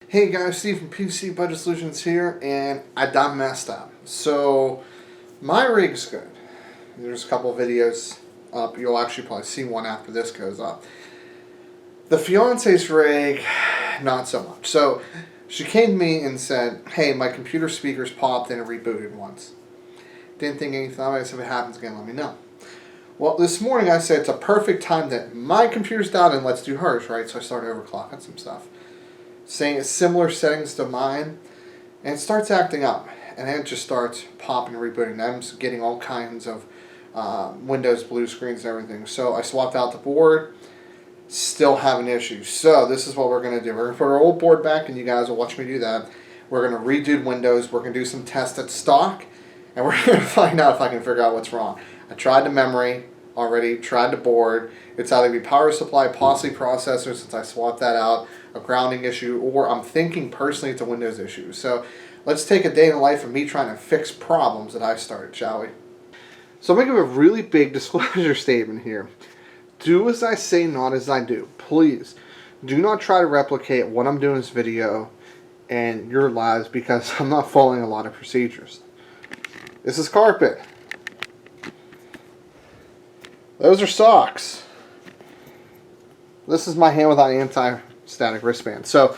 Hey guys, Steve from PC Budget Solutions here, and I done messed up. So, my rig's good. There's a couple of videos up. You'll actually probably see one after this goes up. The fiance's rig, not so much. So, she came to me and said, hey, my computer speakers popped and it rebooted once. Didn't think anything of it. I said, if it happens again, let me know. Well, this morning I said it's a perfect time that my computer's down and let's do hers, right? So I started overclocking some stuff. Saying similar settings to mine, and it starts acting up, and then it just starts popping and rebooting. I'm getting all kinds of Windows blue screens and everything. So I swapped out the board, still having issues. So this is what we're going to do. We're going to put our old board back, and you guys will watch me do that. We're going to redo Windows. We're going to do some tests at stock, and we're going to find out if I can figure out what's wrong. I tried the memory already, tried the board. It's either be power supply, possibly processor, since I swapped that out, a grounding issue, or I'm thinking personally it's a Windows issue. So let's take a day in the life of me trying to fix problems that I started, shall we? So I'm going to give a really big disclosure statement here. Do as I say, not as I do. Please, do not try to replicate what I'm doing in this video in your lives, because I'm not following a lot of procedures. This is carpet. Those are socks. This is my hand without anti-static wristband. So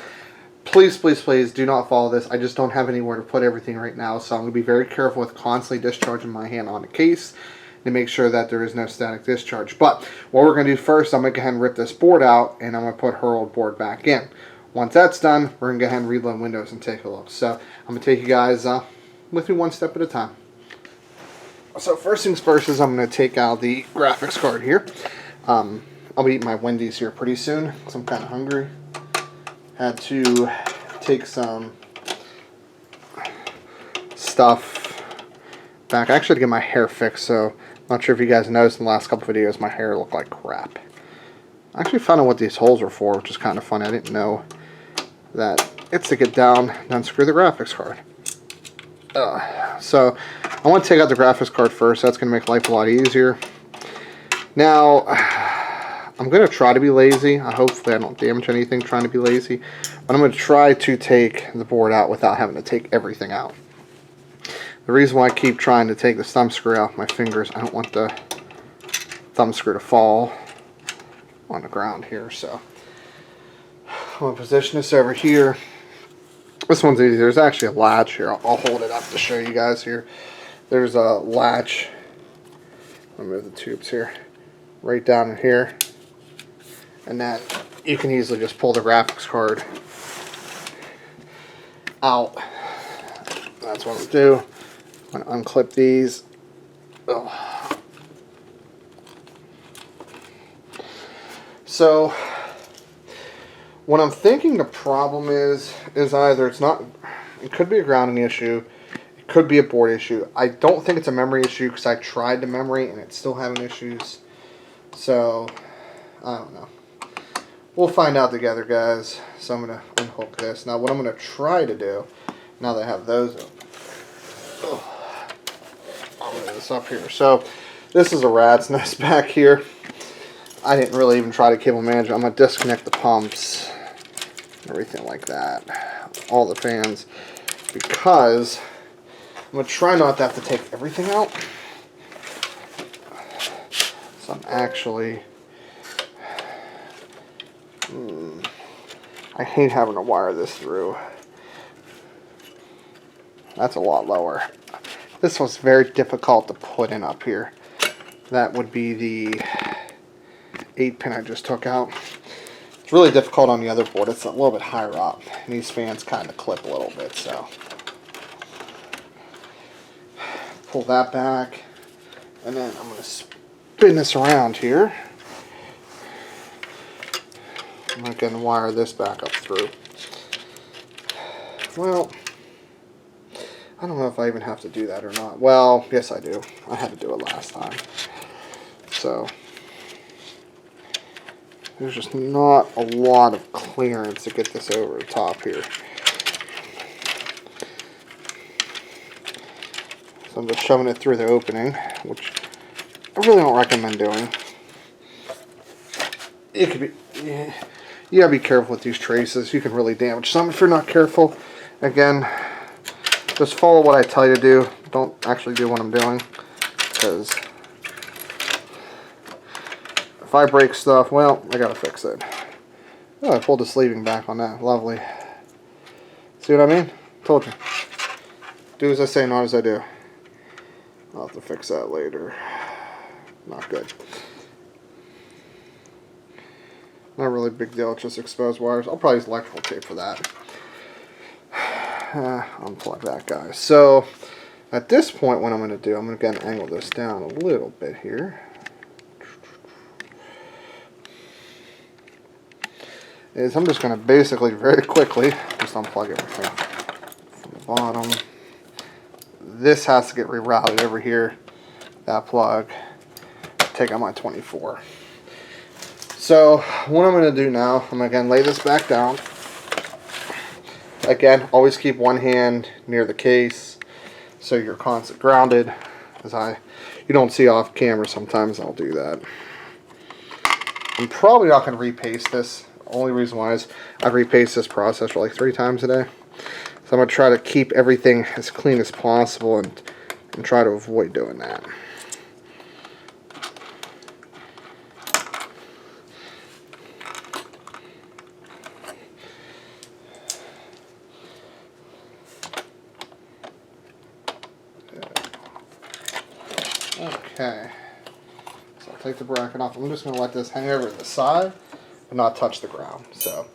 please, please, please do not follow this. I just don't have anywhere to put everything right now. So I'm going to be very careful with constantly discharging my hand on the case to make sure that there is no static discharge. But what we're going to do first, I'm going to go ahead and rip this board out, and I'm going to put her old board back in. Once that's done, we're going to go ahead and reload Windows and take a look. So I'm going to take you guys with me one step at a time. So first things first is I'm going to take out the graphics card here. I'll be eating my Wendy's here pretty soon because I'm kind of hungry. Had to take some stuff back. I actually had to get my hair fixed, so I'm not sure if you guys noticed in the last couple videos my hair looked like crap. I actually found out what these holes were for, which is kind of funny. I didn't know that it's to get down and unscrew the graphics card. So I want to take out the graphics card first. That's going to make life a lot easier. Now, I'm going to try to be lazy. Hopefully I don't damage anything trying to be lazy. But I'm going to try to take the board out without having to take everything out. The reason why I keep trying to take the thumb screw out with my fingers, I don't want the thumb screw to fall on the ground here. So I'm going to position this over here. This one's easy. There's actually a latch here. I'll hold it up to show you guys here. There's a latch. I'll move the tubes here. Right down in here. And then you can easily just pull the graphics card out. That's what I'm going to do. I'm going to unclip these. Oh. So what I'm thinking the problem is either it could be a grounding issue, it could be a board issue. I don't think it's a memory issue because I tried the memory and it's still having issues. So, I don't know. We'll find out together, guys. So I'm going to unhook this. Now what I'm going to try to do, now that I have those open, I'll move this up here. So this is a rat's nest back here. I didn't really even try to cable manage it. I'm going to disconnect the pumps, everything like that, all the fans, because I'm going to try not to have to take everything out. So I'm actually, I hate having to wire this through. That's a lot lower. This was very difficult to put in up here. That would be the 8-pin I just took out. It's really difficult on the other board. It's a little bit higher up. And these fans kind of clip a little bit, so. Pull that back. And then I'm going to spin this around here. I'm going to wire this back up through. Well, I don't know if I even have to do that or not. Well, yes I do. I had to do it last time. So there's just not a lot of clearance to get this over the top here. So I'm just shoving it through the opening, which I really don't recommend doing. It could be, you gotta be careful with these traces. You can really damage some if you're not careful. Again, just follow what I tell you to do. Don't actually do what I'm doing, because if I break stuff, well, I gotta fix it. Oh, I pulled the sleeving back on that. Lovely. See what I mean? Told you. Do as I say, not as I do. I'll have to fix that later. Not good. Not really a big deal, it's just exposed wires. I'll probably use electrical tape for that. Unplug that guy. So, at this point, what I'm going to do, I'm going to again angle this down a little bit here. Is I'm just going to basically very quickly just unplug everything from the bottom. This has to get rerouted over here. That plug. Take out my 24. So what I'm going to do now, I'm going to again lay this back down. Again, always keep one hand near the case so you're constantly grounded. As you don't see off camera, sometimes I'll do that. I'm probably not going to repaste this. Only reason why is I repaste this process for like 3 times a day. So I'm going to try to keep everything as clean as possible and try to avoid doing that. Okay, so I'll take the bracket off. I'm just going to let this hang over the side and not touch the ground. So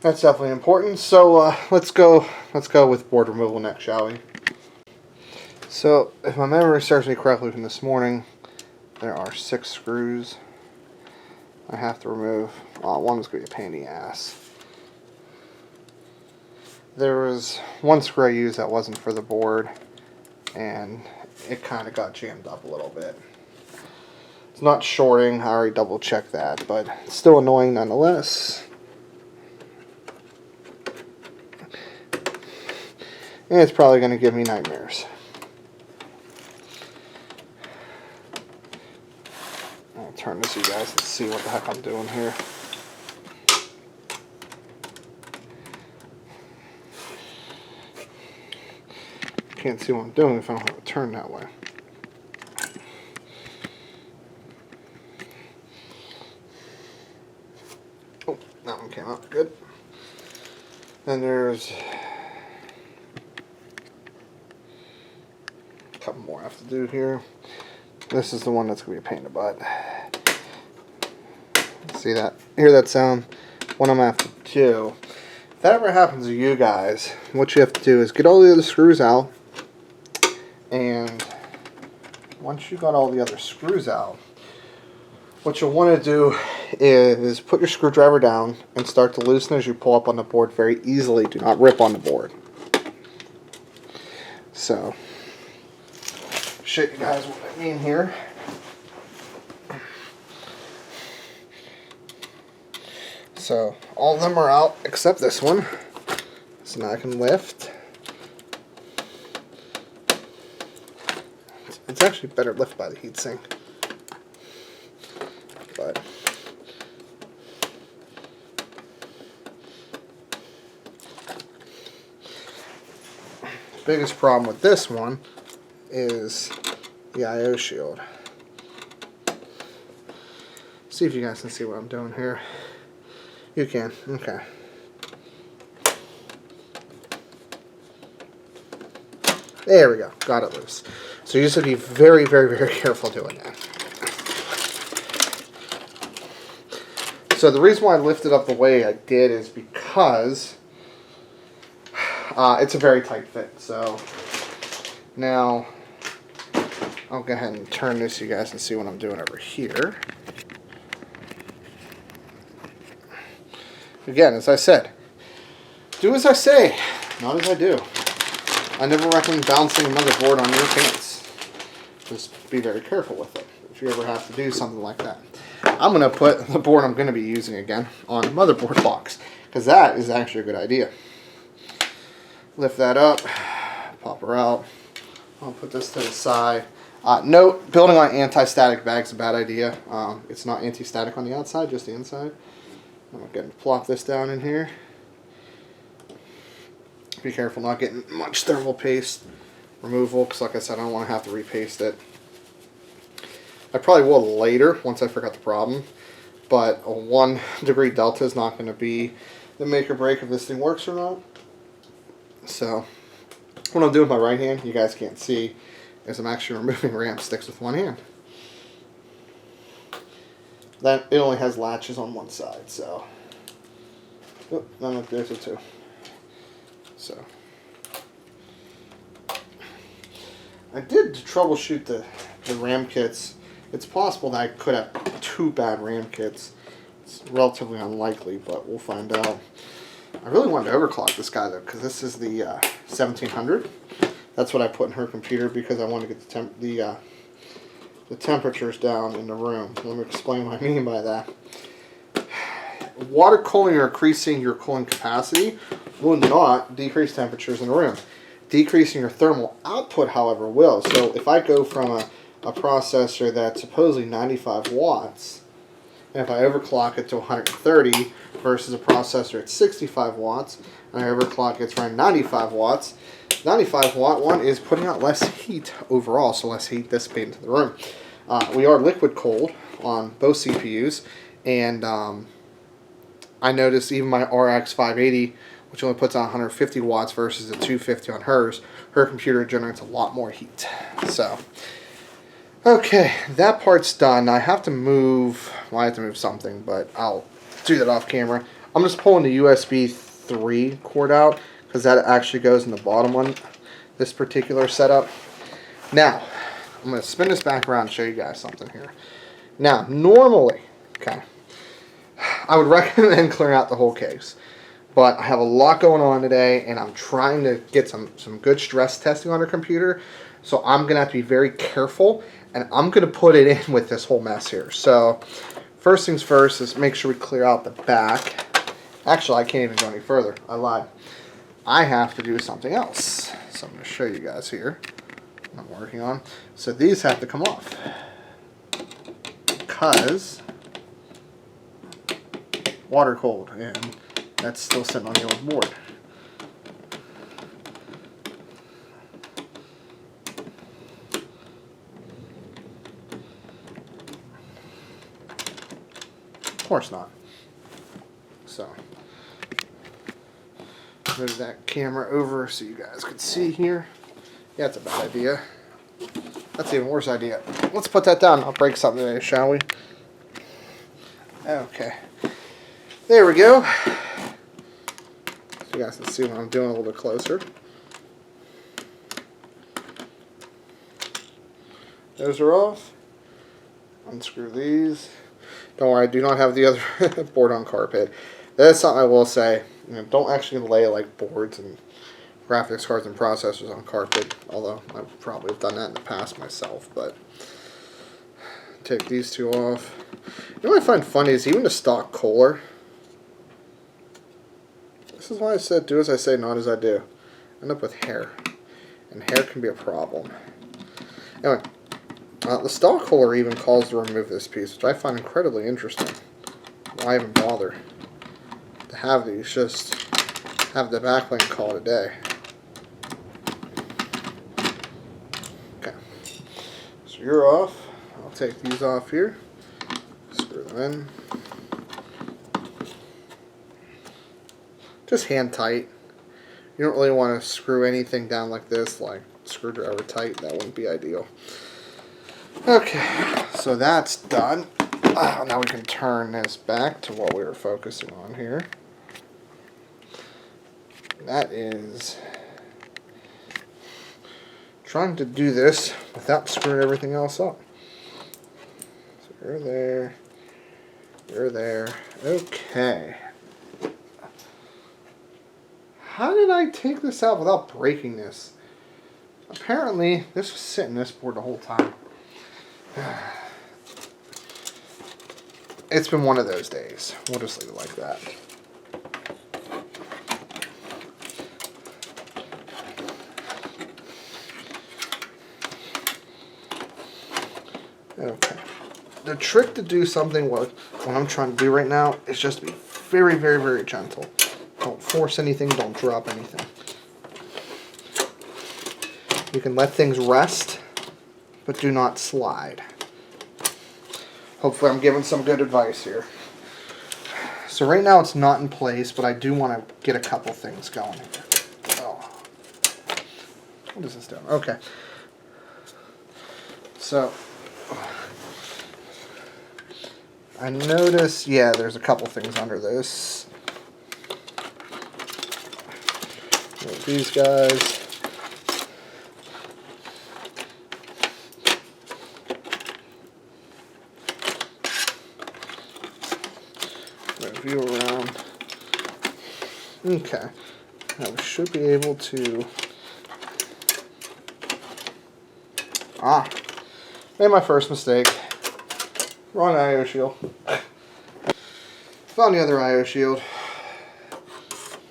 that's definitely important. So let's go with board removal next, shall we? So if my memory serves me correctly from this morning, there are 6 screws I have to remove. One was going to be a pain in the ass. There was one screw I used that wasn't for the board, and it kind of got jammed up a little bit. It's not shorting, I already double checked that, but it's still annoying nonetheless. And it's probably going to give me nightmares. I'll turn this so you guys can see what the heck I'm doing here. Can't see what I'm doing if I don't have it turned that way. Oh, that one came out good. Then there's a couple more I have to do here. This is the one that's going to be a pain in the butt. See that? Hear that sound? What I'm going to have to do, if that ever happens to you guys, what you have to do is get all the other screws out. And once you got all the other screws out, what you'll want to do is put your screwdriver down and start to loosen as you pull up on the board very easily. Do not rip on the board. So, show you guys what I mean here. So, all of them are out except this one. So now I can lift. It's actually better lift by the heatsink. But the biggest problem with this one is the I/O shield. See if you guys can see what I'm doing here. You can. Okay. There we go. Got it loose. So you just have to be very, very, very careful doing that. So the reason why I lifted up the way I did is because it's a very tight fit. So now I'll go ahead and turn this so you guys can see what I'm doing over here. Again, as I said, do as I say, not as I do. I never recommend bouncing a motherboard on your pants. Just be very careful with it if you ever have to do something like that. I'm going to put the board I'm going to be using again on a motherboard box, because that is actually a good idea. Lift that up, pop her out. I'll put this to the side. Note, building on anti-static bags is a bad idea. It's not anti-static on the outside, just the inside. I'm going to plop this down in here. Be careful not getting much thermal paste removal, because like I said, I don't want to have to repaste it. I probably will later once I figure out the problem, but a 1 degree delta is not going to be the make or break if this thing works or not. So what I'm doing with my right hand, you guys can't see, is I'm actually removing ramp sticks with one hand. That it only has latches on one side, so there's a 2. So I did troubleshoot the RAM kits. It's possible that I could have 2 bad RAM kits. It's relatively unlikely, but we'll find out. I really wanted to overclock this guy though, because this is the 1700. That's what I put in her computer because I wanted to get the temperatures down in the room. Let me explain what I mean by that. Water cooling or increasing your cooling capacity will not decrease temperatures in the room. Decreasing your thermal output, however, will. So if I go from a processor that's supposedly 95 watts, and if I overclock it to 130 versus a processor at 65 watts, and I overclock it to around 95 watts, 95 watt one is putting out less heat overall, so less heat dissipated into the room. We are liquid cooled on both CPUs, and I noticed even my RX 580, which only puts out 150 watts versus the 250 on hers, her computer generates a lot more heat. So, okay, that part's done. I have to move, well, I have to move something, but I'll do that off camera. I'm just pulling the USB 3 cord out, because that actually goes in the bottom on this particular setup. Now, I'm going to spin this back around and show you guys something here. Now, normally, okay, I would recommend clearing out the whole case. But I have a lot going on today, and I'm trying to get some good stress testing on her computer. So I'm going to have to be very careful, and I'm going to put it in with this whole mess here. So first things first is make sure we clear out the back. Actually, I can't even go any further. I lied. I have to do something else. So I'm going to show you guys here what I'm working on. So these have to come off, because water cold, and that's still sitting on the old board. Of course not. So, move that camera over so you guys can see here. Yeah, that's a bad idea. That's an even worse idea. Let's put that down. I'll break something today, shall we? Okay. There we go. So you guys can see what I'm doing a little bit closer. Those are off. Unscrew these. Don't worry, I do not have the other board on carpet. That is something I will say. You know, don't actually lay like boards and graphics cards and processors on carpet, although I probably have done that in the past myself. But take these 2 off. You know what I find funny is even the stock Kohler. This is why I said do as I say, not as I do. End up with hair, and hair can be a problem. Anyway, the stock Kohler even calls to remove this piece, which I find incredibly interesting. Why even bother to have these? Just have the backplane call it a day. Okay, so you're off. I'll take these off here. Screw them in. Just hand tight. You don't really want to screw anything down like this, like screwdriver tight. That wouldn't be ideal. Okay, so that's done. Now we can turn this back to what we were focusing on here. That is trying to do this without screwing everything else up. So you're there. You're there. Okay. How did I take this out without breaking this? Apparently, this was sitting in this board the whole time. It's been one of those days. We'll just leave it like that. Okay. The trick to do something what I'm trying to do right now is just to be very, very, very gentle. Don't force anything, don't drop anything. You can let things rest, but do not slide. Hopefully I'm giving some good advice here. So right now it's not in place, but I do want to get a couple things going here. Oh. What is this doing? Okay. So I notice, yeah, there's a couple things under this. These guys. View around. Okay. Now we should be able to. Made my first mistake. Wrong IO shield. Found the other IO shield.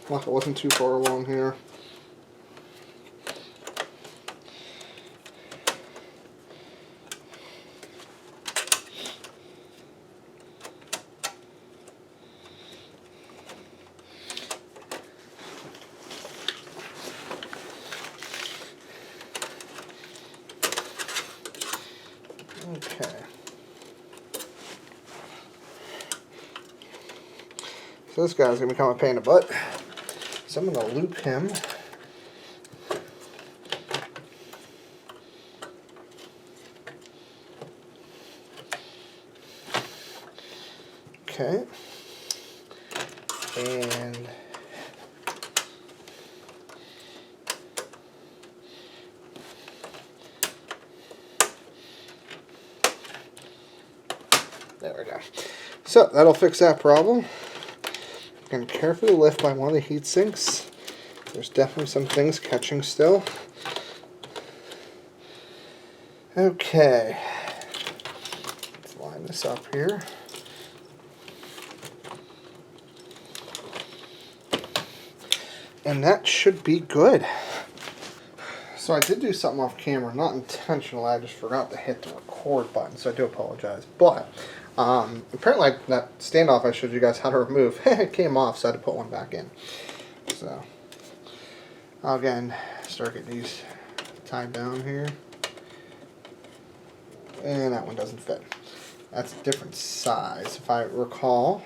Luckily it wasn't too far along here. Okay. So this guy's going to become a pain in the butt. So I'm going to loop him. Okay. And there we go. So that'll fix that problem. You can carefully lift by one of the heat sinks. There's definitely some things catching still. Okay. Let's line this up here. And that should be good. So I did do something off camera, not intentional. I just forgot to hit the record button, so I do apologize. But apparently that standoff I showed you guys how to remove, it came off, so I had to put one back in. So I'll again start getting these tied down here. And that one doesn't fit. That's a different size, if I recall.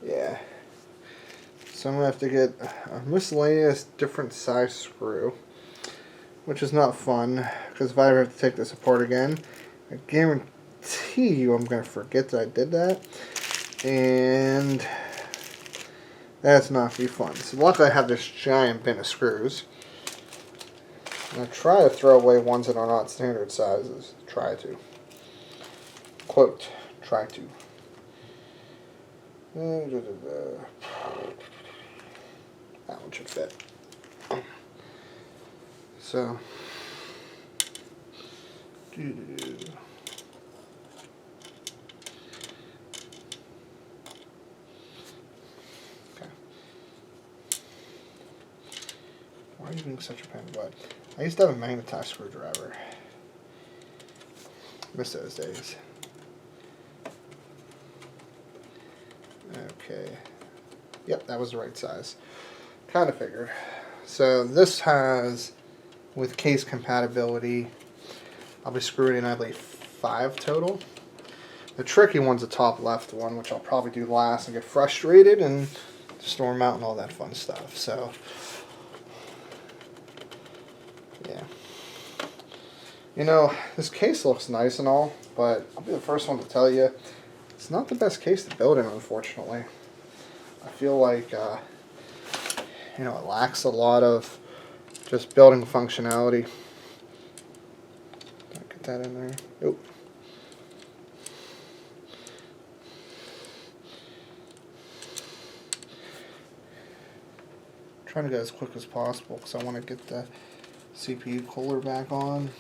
Yeah. So I'm going to have to get a miscellaneous different size screw, which is not fun, because if I ever have to take this apart again, I guarantee you I'm going to forget that I did that, and that's not going to be fun. So luckily I have this giant bin of screws. And I try to throw away ones that are not standard sizes. Try to. Quote, try to. That one should fit. So, okay. Why are you being such a pain in the butt? I used to have a magnetized screwdriver. Miss those days. Okay. Yep, that was the right size. Kind of figured. So this has, with case compatibility, I'll be screwing in, I believe, 5 total. The tricky one's the top left one, which I'll probably do last and get frustrated and storm out and all that fun stuff. So, yeah. You know, this case looks nice and all, but I'll be the first one to tell you, it's not the best case to build in, unfortunately. I feel like, you know, it lacks a lot of just building functionality. Get that in there. Oop. Trying to go as quick as possible because I want to get the CPU cooler back on.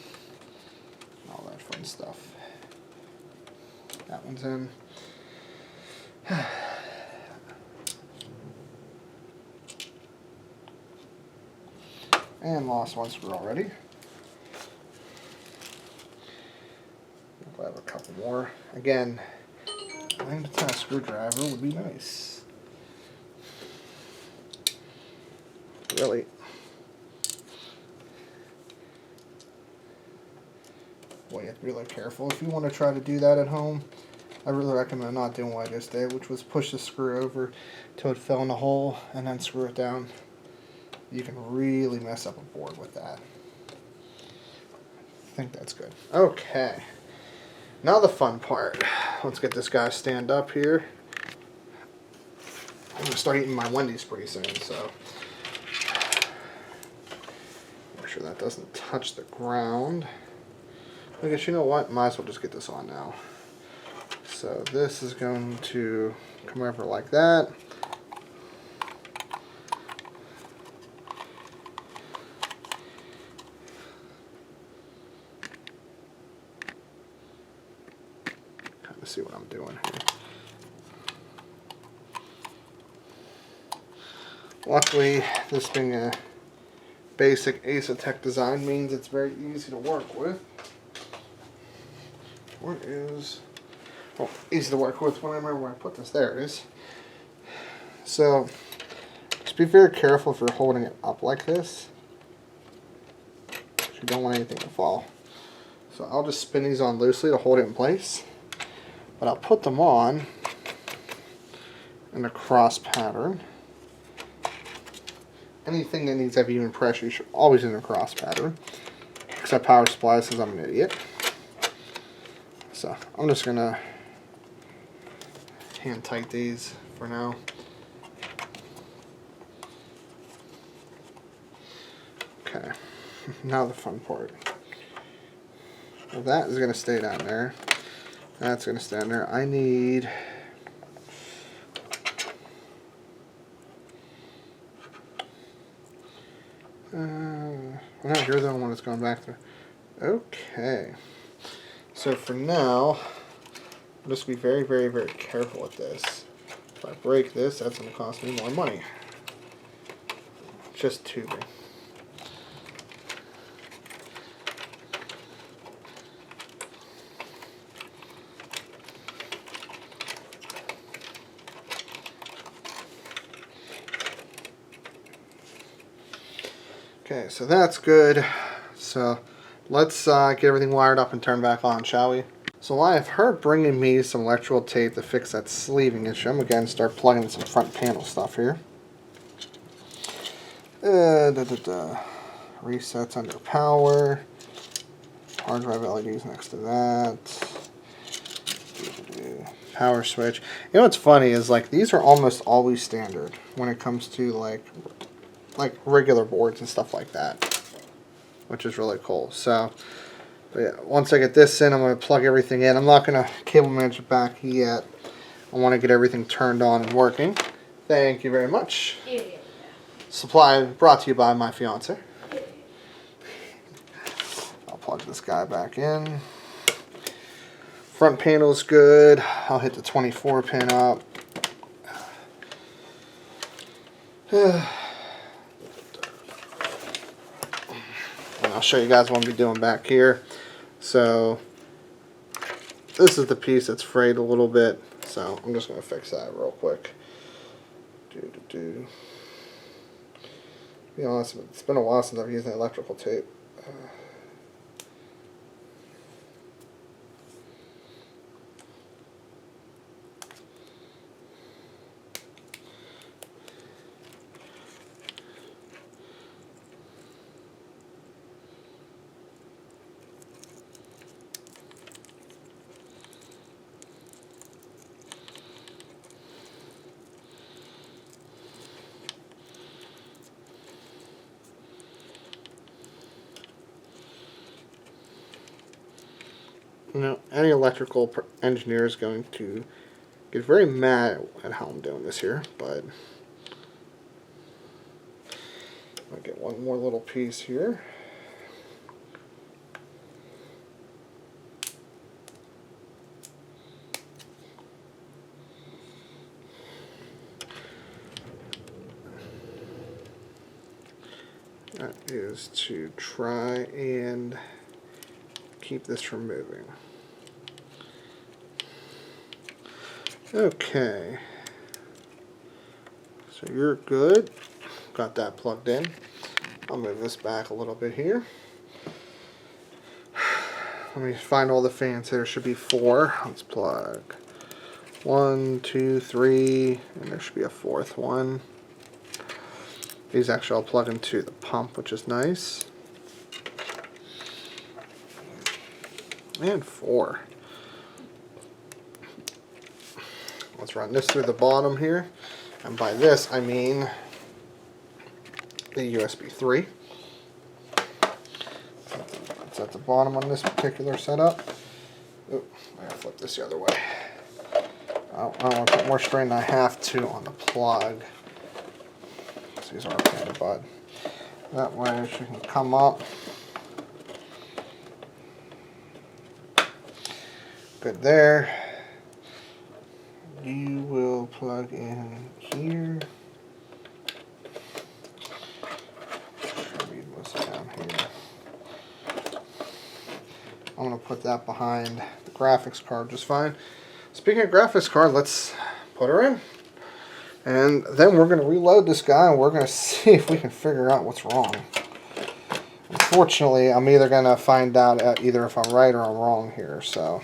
All that fun stuff. That one's in. And lost one screw already. I have a couple more. Again, Finding a screwdriver would be nice. Really. Well, you have to be really careful. If you want to try to do that at home, I really recommend not doing what I just did, which was push the screw over till it fell in the hole and then screw it down. You can really mess up a board with that. I think that's good. Okay. Now the fun part. Let's get this guy stand up here. I'm going to start eating my Wendy's pretty soon, so make sure that doesn't touch the ground. I guess you know what? Might as well just get this on now. So this is going to come over like that. Kind of see what I'm doing here. Luckily, this being a basic Ace-Tech design means it's very easy to work with. Where is... Oh, easy to work with when I remember where I put this. There it is. So, just be very careful if you're holding it up like this. You don't want anything to fall. So I'll just spin these on loosely to hold it in place. But I'll put them on in a cross pattern. Anything that needs heavy even pressure, you should always in a cross pattern. Except power supplies, because I'm an idiot. So I'm just going to hand tight these for now. Okay, now the fun part. Well, that is going to stay down there. That's going to stay down there. I need... no, you're the only one that's going back there. Okay. So for now, I'll just be very, very, very careful with this. If I break this, that's going to cost me more money. Just tubing. Okay, so that's good. So let's get everything wired up and turn back on, shall we? So I have heard bringing me some electrical tape to fix that sleeving issue. I'm going to start plugging some front panel stuff here. Resets under power. Hard drive LEDs next to that. Power switch. You know what's funny is like these are almost always standard when it comes to like regular boards and stuff like that, which is really cool. So, but yeah, once I get this in, I'm going to plug everything in. I'm not going to cable manage it back yet. I want to get everything turned on and working. Thank you very much. Supply brought to you by my fiance. I'll plug this guy back in. Front panel's good. I'll hit the 24 pin up. I'll show you guys what I'm going to be doing back here. So this is the piece that's frayed a little bit, so I'm just going to fix that real quick. To be honest, it's been a while since I've used electrical tape. You know, any electrical engineer is going to get very mad at how I'm doing this here, but I'll get one more little piece here. That is to try and keep this from moving. Okay. So you're good. Got that plugged in. I'll move this back a little bit here. Let me find all the fans. There should be 4. Let's plug 1, 2, 3, and there should be a 4th one. These actually all plug into the pump, which is nice. And 4. Let's run this through the bottom here. And by this, I mean the USB 3. It's at the bottom on this particular setup. Oh, I gotta flip this the other way. I don't want to put more strain than I have to on the plug. These are painted, bud. That way she can come up. Good there. You will plug in here. Down here. I'm going to put that behind the graphics card just fine. Speaking of graphics card, let's put her in. And then we're going to reload this guy and we're going to see if we can figure out what's wrong. Unfortunately, I'm either going to find out either if I'm right or I'm wrong here, so.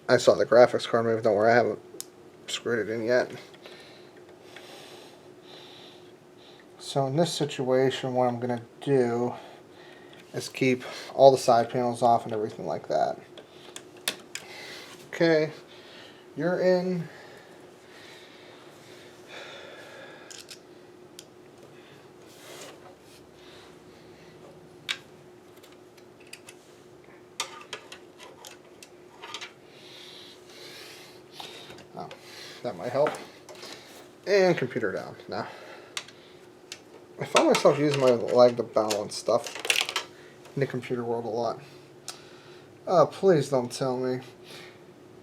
I saw the graphics card move, don't worry, I haven't screwed it in yet. So in this situation, what I'm going to do is keep all the side panels off and everything like that. Okay, you're in. Oh, that might help. And computer down. Now, I find myself using my leg to balance stuff in the computer world a lot. Oh, please don't tell me.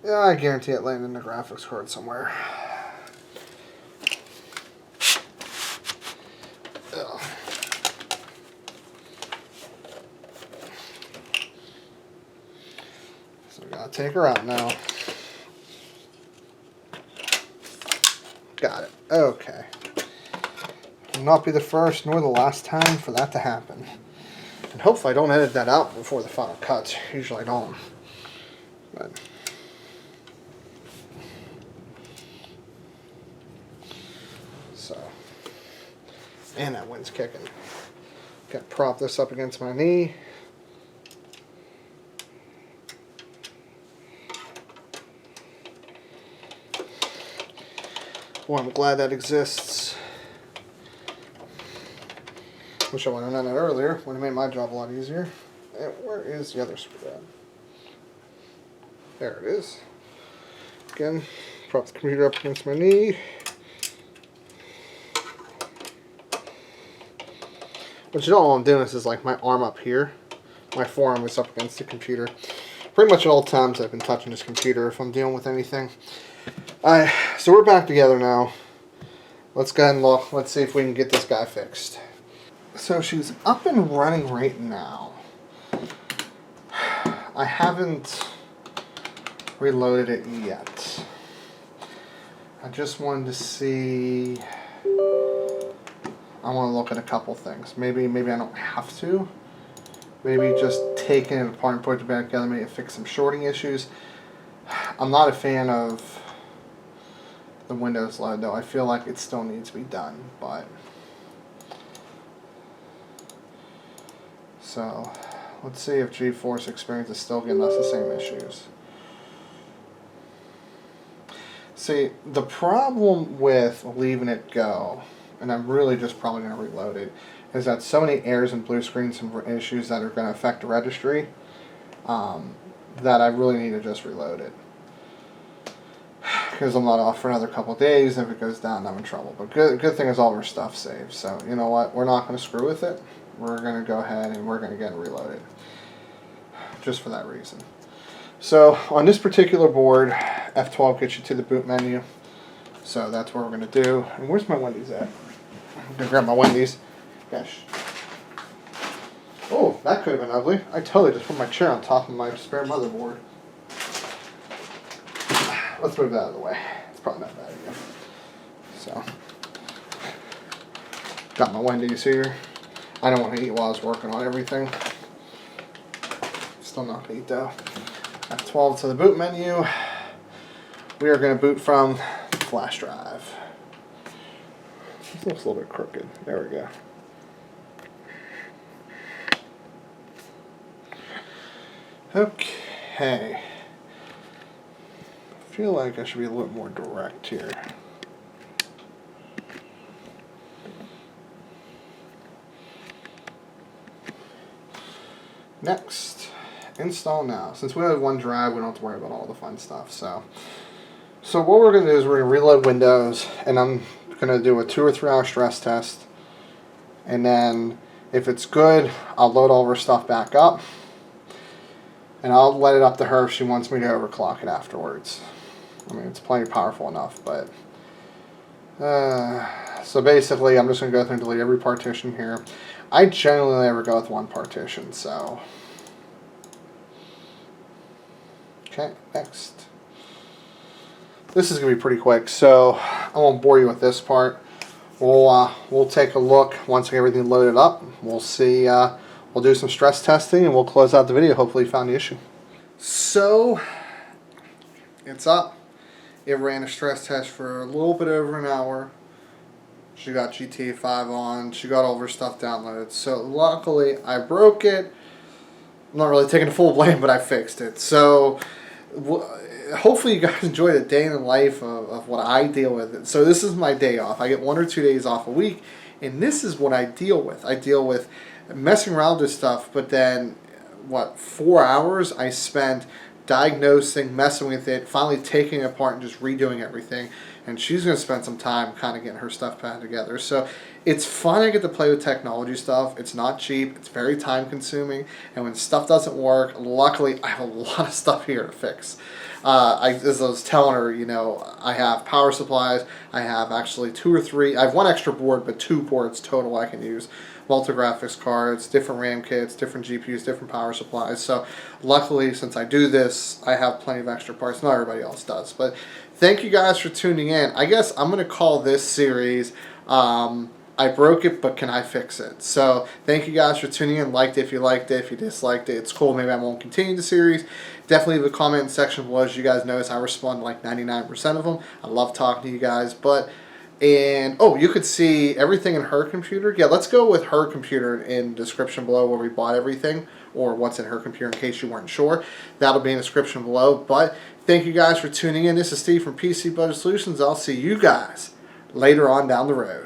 Yeah, I guarantee it landed in the graphics card somewhere. Ugh. So we gotta take her out now. Got it. Okay. Will not be the first nor the last time for that to happen. And hopefully I don't edit that out before the final cut. Usually I don't. But so, and that wind's kicking. Got to prop this up against my knee. Boy, I'm glad that exists. Wish I would have done that earlier. Would have made my job a lot easier. And where is the other screw at? There it is. Again, prop the computer up against my knee. But you know all I'm doing is like my arm up here. My forearm is up against the computer. Pretty much at all times I've been touching this computer if I'm dealing with anything. So we're back together now. Let's go ahead and look. Let's see if we can get this guy fixed. So she's up and running right now. I haven't reloaded it yet. I just wanted to see. I want to look at a couple things. Maybe I don't have to. Maybe just taking it apart and putting it back together, maybe fix some shorting issues. I'm not a fan of the Windows load though. I feel like it still needs to be done, but so let's see if GeForce Experience is still giving us the same issues. See, the problem with leaving it go, and I'm really just probably going to reload it, is that so many errors and blue screens and issues that are going to affect the registry that I really need to just reload it. Because I'm not off for another couple of days. If it goes down, I'm in trouble. But good thing is all of our stuff saved. So you know what? We're not going to screw with it. We're going to go ahead and we're going to get it reloaded. Just for that reason. So on this particular board, F12 gets you to the boot menu. So that's what we're going to do. And where's my Wendy's at? I'm going to grab my Wendy's. Gosh. Oh, that could have been ugly. I totally just put my chair on top of my spare motherboard. Let's move that out of the way. It's probably not bad again. So, got my Wendy's here. I don't want to eat while I was working on everything. Still not going to eat though. F12 to the boot menu. We are going to boot from the flash drive. This looks a little bit crooked. There we go. Okay. I feel like I should be a little more direct here. Next, install now. Since we have one drive, we don't have to worry about all the fun stuff. So what we're going to do is we're going to reload Windows, and I'm going to do a 2 or 3 hour stress test. And then if it's good, I'll load all of her stuff back up. And I'll let it up to her if she wants me to overclock it afterwards. I mean, it's plenty powerful enough, but... so basically, I'm just going to go through and delete every partition here. I generally never go with one partition, so... Okay, next. This is going to be pretty quick, so I won't bore you with this part. We'll take a look once I get everything loaded up. We'll see, we'll do some stress testing, and we'll close out the video. Hopefully you found the issue. So, it's up. It ran a stress test for a little bit over an hour. She got GTA 5 on. She got all of her stuff downloaded. So luckily, I broke it. I'm not really taking the full blame, but I fixed it. So hopefully you guys enjoy the day in the life of what I deal with. So this is my day off. I get 1 or 2 days off a week, and this is what I deal with. I deal with messing around with stuff, but then, 4 hours I spent diagnosing, messing with it, finally taking it apart and just redoing everything. And she's going to spend some time kind of getting her stuff back together. So it's fun. I get to play with technology stuff. It's not cheap. It's very time consuming. And when stuff doesn't work, luckily I have a lot of stuff here to fix. As I was telling her, you know, I have power supplies. I have actually 2 or 3. I have 1 extra board, but 2 boards total I can use. Multi-graphics cards, different RAM kits, different GPUs, different power supplies. So luckily, since I do this, I have plenty of extra parts. Not everybody else does. But thank you guys for tuning in. I guess I'm going to call this series, I broke it, but can I fix it? So thank you guys for tuning in. Liked it if you liked it. If you disliked it, it's cool. Maybe I won't continue the series. Definitely leave a comment in the section below. As you guys notice, I respond to like 99% of them. I love talking to you guys. Oh, you could see everything in her computer. Yeah, let's go with her computer in the description below where we bought everything, or what's in her computer in case you weren't sure. That'll be in the description below. But thank you guys for tuning in. This is Steve from PC Budget Solutions. I'll see you guys later on down the road.